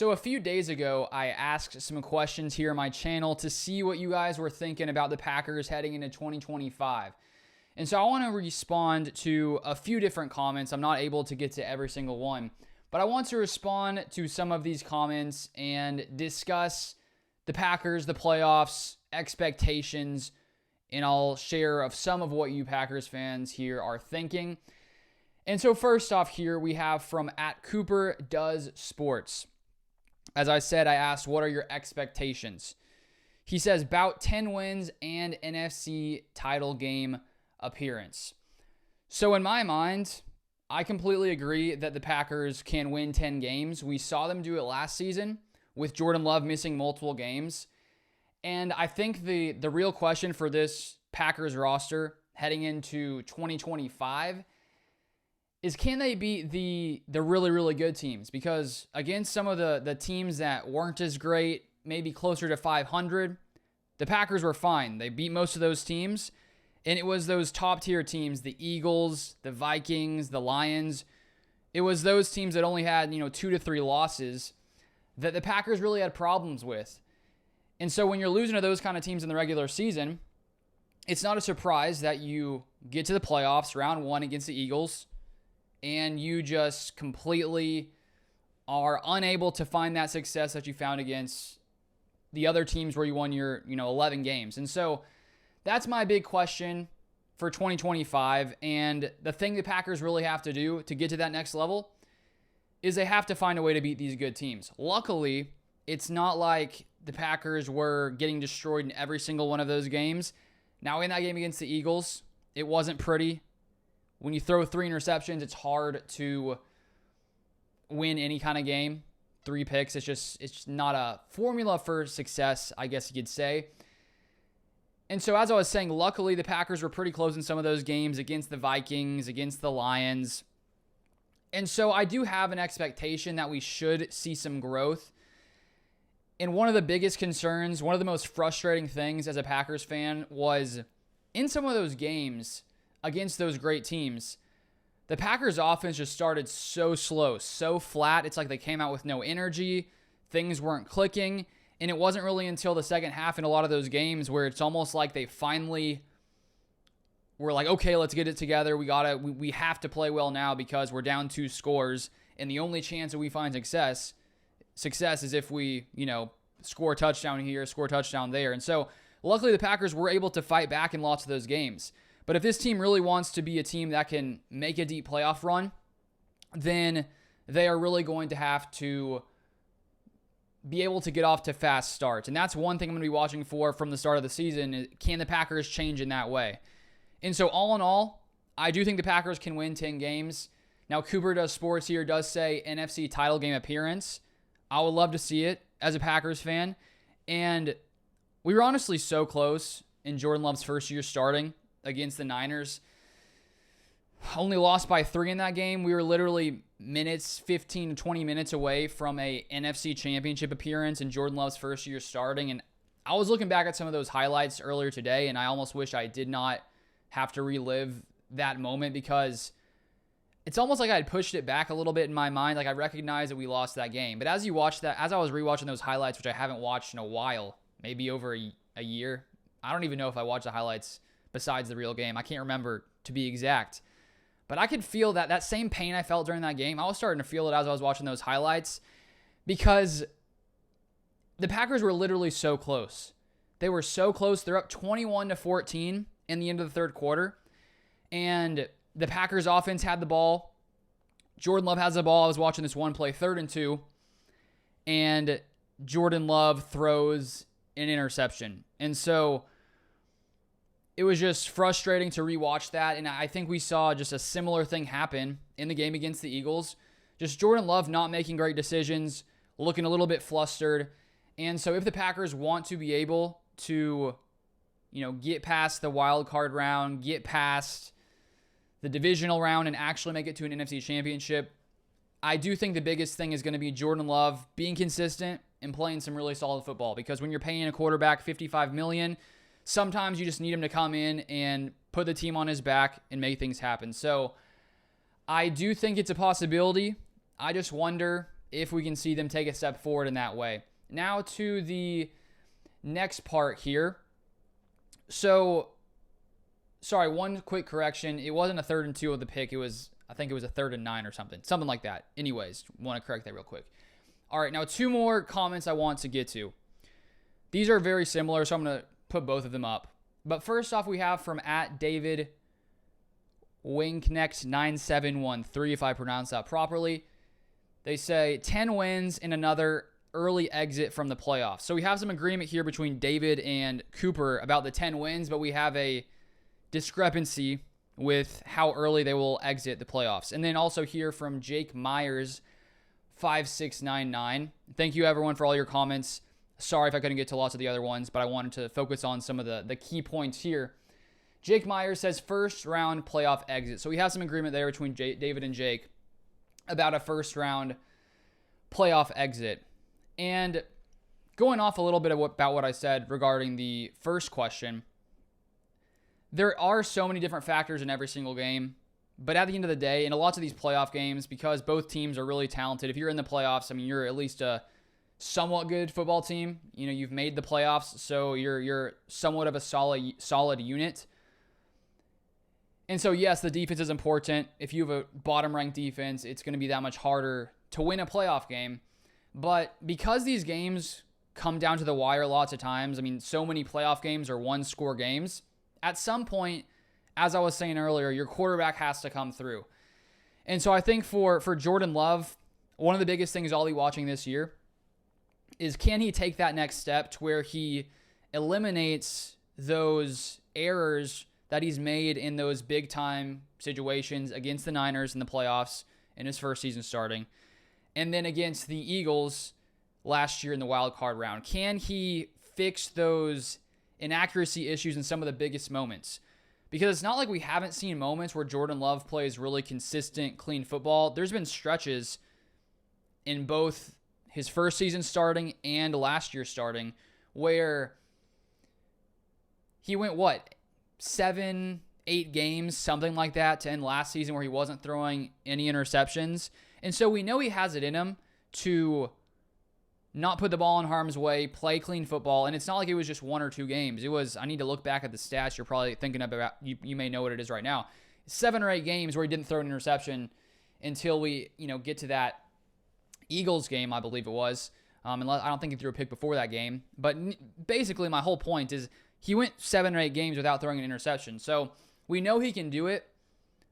So a few days ago, I asked some questions here on my channel to see what you guys were thinking about the Packers heading into 2025. And so I want to respond to a few different comments. I'm not able to get to every single one, but I want to respond to some of these comments and discuss the Packers, the playoffs, expectations, and I'll share of some of what you Packers fans here are thinking. And so first off here, we have from @CooperDoesSports. As I said, I asked, what are your expectations? He says, about 10 wins and NFC title game appearance. So in my mind, I completely agree that the Packers can win 10 games. We saw them do it last season with Jordan Love missing multiple games. And I think the real question for this Packers roster heading into 2025 is, can they beat the really, really good teams? Because against some of the teams that weren't as great, maybe closer to 500, the Packers were fine. They beat most of those teams, and it was those top-tier teams, the Eagles, the Vikings, the Lions. It was those teams that only had 2 to 3 losses that the Packers really had problems with. And so when you're losing to those kind of teams in the regular season, it's not a surprise that you get to the playoffs, round one against the Eagles, and you just completely are unable to find that success that you found against the other teams where you won your 11 games. And so that's my big question for 2025. And the thing the Packers really have to do to get to that next level is they have to find a way to beat these good teams. Luckily, it's not like the Packers were getting destroyed in every single one of those games. Now, in that game against the Eagles, it wasn't pretty. When you throw 3 interceptions, it's hard to win any kind of game. 3 picks, it's not a formula for success, I guess you could say. And so as I was saying, luckily the Packers were pretty close in some of those games against the Vikings, against the Lions. And so I do have an expectation that we should see some growth. And one of the biggest concerns, one of the most frustrating things as a Packers fan was in some of those games against those great teams, the Packers offense just started so slow, so flat. It's like they came out with no energy. Things weren't clicking. And it wasn't really until the second half in a lot of those games where it's almost like they finally were like, okay, let's get it together. We have to play well now because we're down 2 scores. And the only chance that we find success is if we, score a touchdown here, score a touchdown there. And so luckily the Packers were able to fight back in lots of those games. But if this team really wants to be a team that can make a deep playoff run, then they are really going to have to be able to get off to fast starts. And that's one thing I'm going to be watching for from the start of the season. Can the Packers change in that way? And so all in all, I do think the Packers can win 10 games. Now, Cooper Does Sports here does say NFC title game appearance. I would love to see it as a Packers fan. And we were honestly so close in Jordan Love's first year starting against the Niners. Only lost by 3 in that game. We were literally 15 to 20 minutes away from a NFC championship appearance in Jordan Love's first year starting. And I was looking back at some of those highlights earlier today, and I almost wish I did not have to relive that moment because it's almost like I had pushed it back a little bit in my mind. Like I recognized that we lost that game. But as I was rewatching those highlights, which I haven't watched in a while, maybe over a year, I don't even know if I watched the highlights besides the real game. I can't remember to be exact. But I could feel that same pain I felt during that game. I was starting to feel it as I was watching those highlights because the Packers were literally so close. They were so close. They're up 21-14 in the end of the third quarter. And the Packers offense had the ball. Jordan Love has the ball. I was watching this one play, 3rd and 2. And Jordan Love throws an interception. And so it was just frustrating to rewatch that, and I think we saw just a similar thing happen in the game against the Eagles. Just Jordan Love not making great decisions, looking a little bit flustered. And so if the Packers want to be able to, get past the wild card round, get past the divisional round, and actually make it to an NFC championship, I do think the biggest thing is going to be Jordan Love being consistent and playing some really solid football. Because when you're paying a quarterback $55 million, sometimes you just need him to come in and put the team on his back and make things happen. So I do think it's a possibility. I just wonder if we can see them take a step forward in that way. Now to the next part here. So, sorry, one quick correction. It wasn't a 3rd and 2 of the pick. I think it was a 3rd and 9 or something like that. Anyways, want to correct that real quick. All right, now 2 more comments I want to get to. These are very similar, so I'm going to put both of them up. But first off, we have from @David Wingknecht9713, if I pronounce that properly. They say 10 wins and another early exit from the playoffs. So we have some agreement here between David and Cooper about the 10 wins, but we have a discrepancy with how early they will exit the playoffs. And then also here from Jake Myers 5699. Thank you everyone for all your comments. Sorry if I couldn't get to lots of the other ones, but I wanted to focus on some of the key points here. Jake Myers says first round playoff exit. So we have some agreement there between David and Jake about a first round playoff exit. And going off a little bit about what I said regarding the first question, there are so many different factors in every single game. But at the end of the day, in lots of these playoff games, because both teams are really talented, if you're in the playoffs, I mean, you're at least a somewhat good football team. You know, you've made the playoffs, so you're somewhat of a solid unit. And so, yes, the defense is important. If you have a bottom-ranked defense, it's going to be that much harder to win a playoff game. But because these games come down to the wire lots of times, I mean, so many playoff games are one-score games, at some point, as I was saying earlier, your quarterback has to come through. And so I think for Jordan Love, one of the biggest things I'll be watching this year is, can he take that next step to where he eliminates those errors that he's made in those big-time situations against the Niners in the playoffs in his first season starting, and then against the Eagles last year in the wild card round. Can he fix those inaccuracy issues in some of the biggest moments? Because it's not like we haven't seen moments where Jordan Love plays really consistent, clean football. There's been stretches in both his first season starting and last year starting where he went, 7-8 games, something like that, to end last season where he wasn't throwing any interceptions. And so we know he has it in him to not put the ball in harm's way, play clean football. And it's not like it was just 1 or 2 games. It was, I need to look back at the stats. You're probably thinking about, you may know what it is right now. 7 or 8 games where he didn't throw an interception until we, get to that Eagles game, I believe it was. Unless, I don't think he threw a pick before that game. But basically my whole point is he went 7 or 8 games without throwing an interception. So we know he can do it.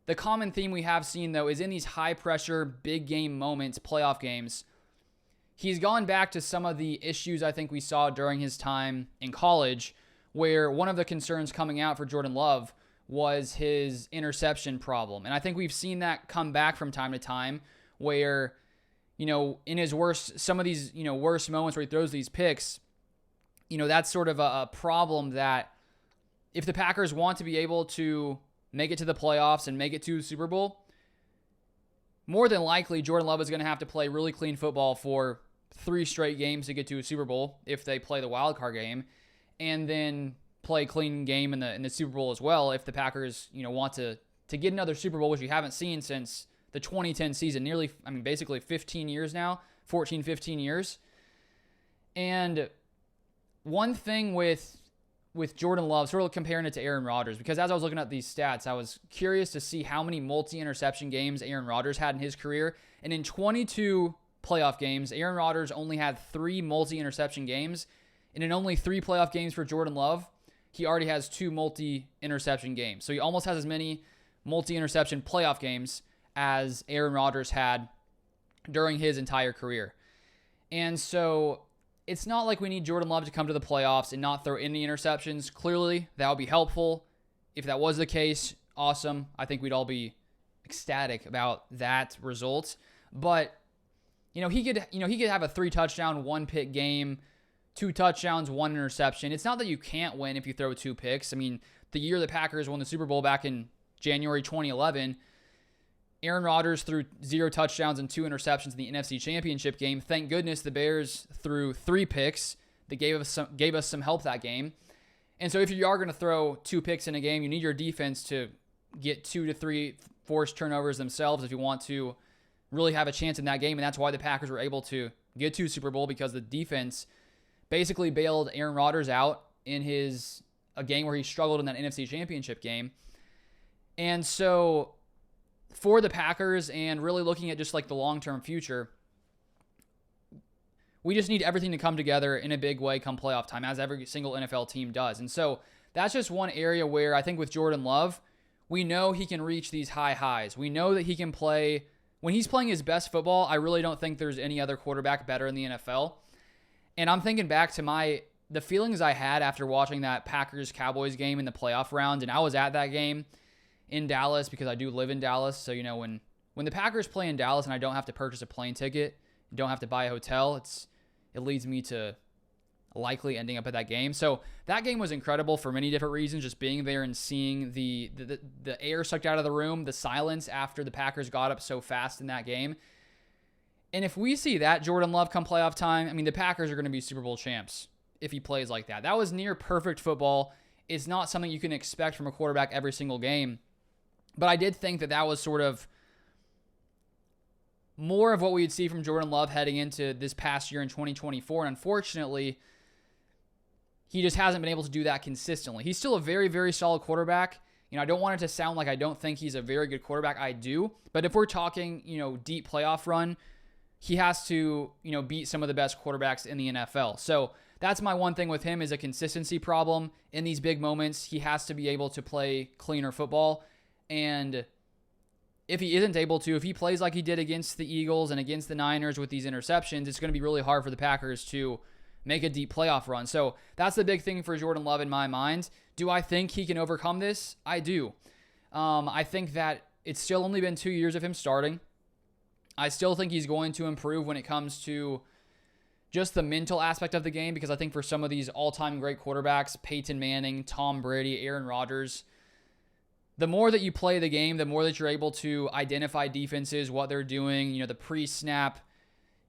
The common theme we have seen, though, is in these high-pressure, big-game moments, playoff games, he's gone back to some of the issues I think we saw during his time in college, where one of the concerns coming out for Jordan Love was his interception problem. And I think we've seen that come back from time to time where, in his some of these, worst moments where he throws these picks, that's sort of a problem that if the Packers want to be able to make it to the playoffs and make it to the Super Bowl, more than likely Jordan Love is going to have to play really clean football for 3 straight games to get to a Super Bowl if they play the wild card game, and then play a clean game in the Super Bowl as well if the Packers, want to get another Super Bowl, which we haven't seen since the 2010 season, basically 15 years now, 14, 15 years. And one thing with Jordan Love, sort of comparing it to Aaron Rodgers, because as I was looking at these stats, I was curious to see how many multi-interception games Aaron Rodgers had in his career. And in 22 playoff games, Aaron Rodgers only had 3 multi-interception games. And in only 3 playoff games for Jordan Love, he already has 2 multi-interception games. So he almost has as many multi-interception playoff games as Aaron Rodgers had during his entire career. And so it's not like we need Jordan Love to come to the playoffs and not throw any interceptions. Clearly, that would be helpful. If that was the case, awesome. I think we'd all be ecstatic about that result. But he could have a 3-touchdown, 1-pick game, 2 touchdowns, 1 interception. It's not that you can't win if you throw 2 picks. I mean, the year the Packers won the Super Bowl back in January 2011, Aaron Rodgers threw 0 touchdowns and 2 interceptions in the NFC Championship game. Thank goodness the Bears threw 3 picks that gave us some help that game. And so if you are going to throw 2 picks in a game, you need your defense to get 2 to 3 forced turnovers themselves if you want to really have a chance in that game. And that's why the Packers were able to get to Super Bowl, because the defense basically bailed Aaron Rodgers out in a game where he struggled in that NFC Championship game. And so for the Packers, and really looking at just like the long-term future, we just need everything to come together in a big way come playoff time, as every single NFL team does. And so that's just one area where I think with Jordan Love, we know he can reach these high highs. We know that he can play. When he's playing his best football, I really don't think there's any other quarterback better in the NFL. And I'm thinking back to the feelings I had after watching that Packers-Cowboys game in the playoff round, and I was at that game in Dallas because I do live in Dallas. So, when the Packers play in Dallas and I don't have to purchase a plane ticket, don't have to buy a hotel, it leads me to likely ending up at that game. So that game was incredible for many different reasons, just being there and seeing the air sucked out of the room, the silence after the Packers got up so fast in that game. And if we see that Jordan Love come playoff time, the Packers are going to be Super Bowl champs if he plays like that. That was near perfect football. It's not something you can expect from a quarterback every single game. But I did think that was sort of more of what we would see from Jordan Love heading into this past year in 2024. And unfortunately, he just hasn't been able to do that consistently. He's still a very, very solid quarterback. I don't want it to sound like I don't think he's a very good quarterback. I do. But if we're talking, deep playoff run, he has to, beat some of the best quarterbacks in the NFL. So that's my one thing with him, is a consistency problem. In these big moments, he has to be able to play cleaner football. And if he isn't able to, if he plays like he did against the Eagles and against the Niners with these interceptions, it's going to be really hard for the Packers to make a deep playoff run. So that's the big thing for Jordan Love in my mind. Do I think he can overcome this? I do. I think that it's still only been 2 years of him starting. I still think he's going to improve when it comes to just the mental aspect of the game, because I think for some of these all-time great quarterbacks, Peyton Manning, Tom Brady, Aaron Rodgers, the more that you play the game, the more that you're able to identify defenses, what they're doing, the pre-snap,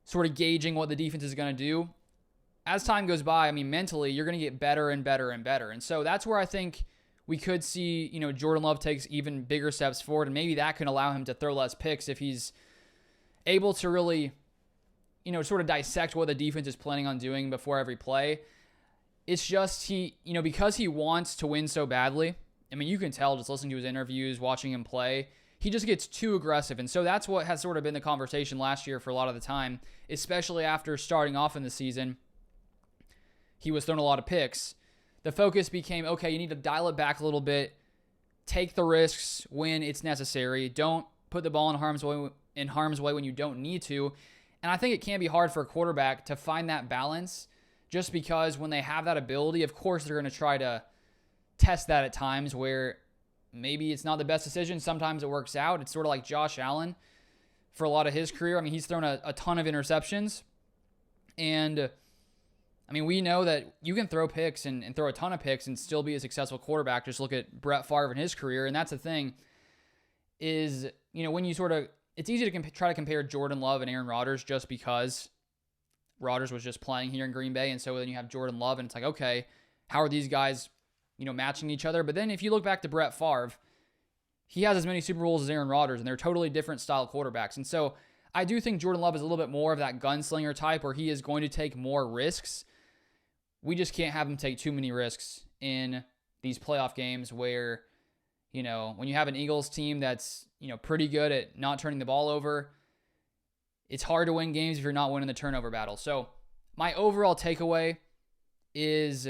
sort of gauging what the defense is going to do. As time goes by, mentally, you're going to get better and better and better. And so that's where I think we could see, Jordan Love takes even bigger steps forward, and maybe that can allow him to throw less picks if he's able to really, sort of dissect what the defense is planning on doing before every play. It's just because he wants to win so badly, you can tell just listening to his interviews, watching him play, he just gets too aggressive. And so that's what has sort of been the conversation last year for a lot of the time, especially after starting off in the season. He was throwing a lot of picks. The focus became, okay, you need to dial it back a little bit, take the risks when it's necessary, don't put the ball in harm's way when you don't need to. And I think it can be hard for a quarterback to find that balance, just because when they have that ability, of course they're going to try to test that at times where maybe it's not the best decision. Sometimes it works out. It's sort of like Josh Allen for a lot of his career. He's thrown a ton of interceptions. And we know that you can throw picks and throw a ton of picks and still be a successful quarterback. Just look at Brett Favre and his career. And that's the thing is, when you it's easy to try to compare Jordan Love and Aaron Rodgers just because Rodgers was just playing here in Green Bay. And so then you have Jordan Love and it's like, okay, how are these guys, matching each other? But then if you look back to Brett Favre, he has as many Super Bowls as Aaron Rodgers, and they're totally different style quarterbacks. And so I do think Jordan Love is a little bit more of that gunslinger type where he is going to take more risks. We just can't have him take too many risks in these playoff games where, when you have an Eagles team that's, pretty good at not turning the ball over, it's hard to win games if you're not winning the turnover battle. So my overall takeaway is,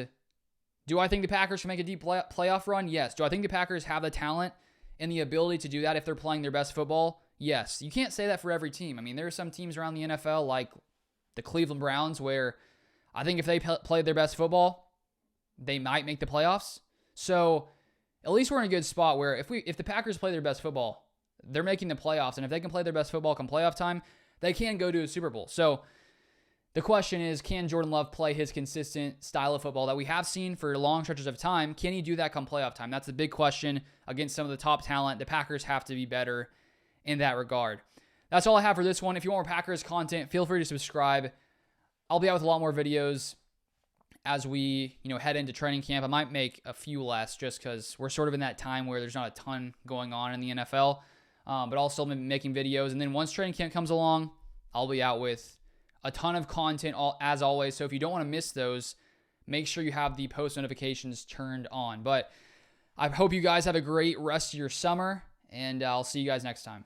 do I think the Packers can make a deep playoff run? Yes. Do I think the Packers have the talent and the ability to do that if they're playing their best football? Yes. You can't say that for every team. There are some teams around the NFL like the Cleveland Browns where I think if they played their best football, they might make the playoffs. So at least we're in a good spot where if the Packers play their best football, they're making the playoffs. And if they can play their best football come playoff time, they can go to a Super Bowl. So the question is, can Jordan Love play his consistent style of football that we have seen for long stretches of time? Can he do that come playoff time? That's the big question against some of the top talent. The Packers have to be better in that regard. That's all I have for this one. If you want more Packers content, feel free to subscribe. I'll be out with a lot more videos as we, head into training camp. I might make a few less just because we're sort of in that time where there's not a ton going on in the NFL. but I'll still be making videos. And then once training camp comes along, I'll be out with a ton of content as always. So if you don't want to miss those, make sure you have the post notifications turned on. But I hope you guys have a great rest of your summer, and I'll see you guys next time.